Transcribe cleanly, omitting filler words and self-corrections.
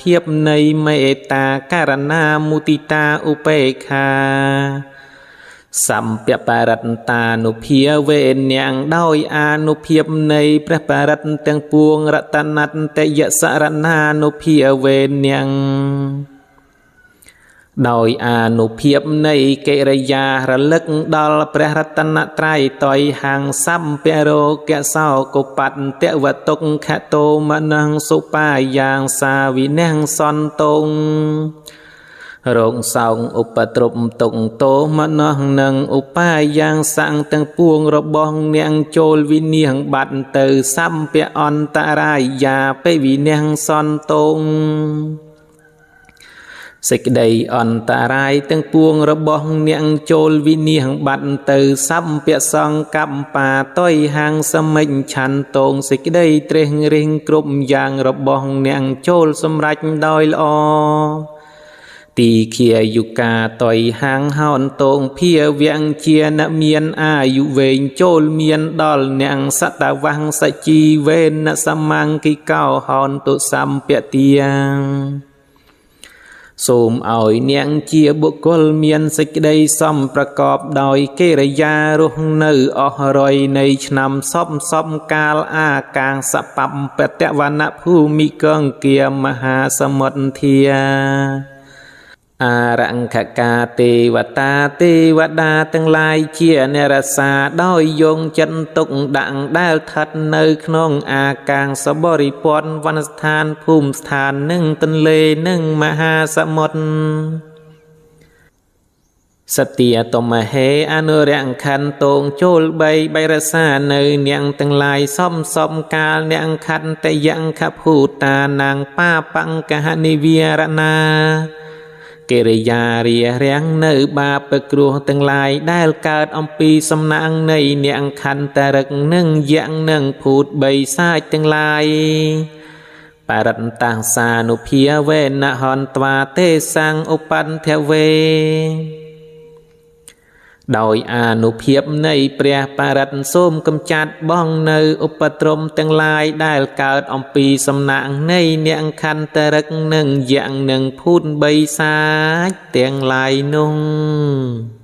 ភាពនៃមេត្តាករណាមុទិតាឧបេក្ខាសម្ពបរិត្តានុភាវេញាំងដោយអានុភាពនៃព្រះបរិត្តទាំងពួងរតនតយសរណានុភាវេញាំងដោយអានុភាពនៃកិរិយារលឹកដល់ព្រះរតនត្រ័យតយហាងសម្ពរោកសោកបត្តវតុក្ខតោមនង្សុបាយ៉ាងសាវិនំសន្តងរងសោងឧបទ្រពទុកតោមនោះនឹងឧបាយ៉ាងសាំងទាំងពួងរបស់នាងចូលវិនាងបាត់ទៅសម្ពអន្តរាយាពេវិនាងសន្តងសេចក្តីអន្តរាយទាំងពួងរបស់នាងចូលវិនាងបាត់ទៅសម្ពសង្កប្បាតយហាងសមិញឆន្ទងសេចក្តីត្រេះរិះគ្រប់យ៉ាងរបស់នាងចូលសម្រេចដោយល្អទីឃាយុកាតយហាងហោនតងភាវៈជានមានអាយុវែងចូលមានដល់នាងសតវង្សជីវេនសមង្គិកោហោនតុសម្ពទាសូមឲ្យនាងជាបុគ្គលមានសេចក្តីសមប្រកបដោយកិរិយារស់នៅអស់រយនៃឆ្នាំសពកាលអាកាសបបតវនភូមិកង្គាមហាសមុទ្ធាអរង្ខកាទេវតាទេវតាទាំងឡាយជានិរសាដោយយងចិត្តទុកដាក់ដែលស្ថិតនៅក្នុងអាកាសបរិពន្ធវណ្ណស្ថានភូមិស្ថាននិងទន្លេនិងមហាសមុទ្រសតិតមហេអនុរង្ខន្តងចូលបៃរសានៅនាងទាំងឡាយសំកាលនាងខន្តយង្ខភូតានាងបាបង្កហនិវិរណាកិរិយារារាំងនៅបាបគ្រោះទាំងឡាយដែលកើតអំពីសំណាងនៃនាងខន្តរឹកនិងយៈនិងភូតបីសាចទាំងឡាយបរិត្តាសានុភាវេនហន្ត្វាទេសੰឧបន្ថវេដោយអានុភាពនៃព្រះបរិត្តសូមកំចាត់បងនៅឧបទ្រពទាំងឡាយដែលកើតអំពីសំណាងនៃនាងខន្តរឹកនិងយៈនិងភូតបីសាចទាំងឡាយនោះ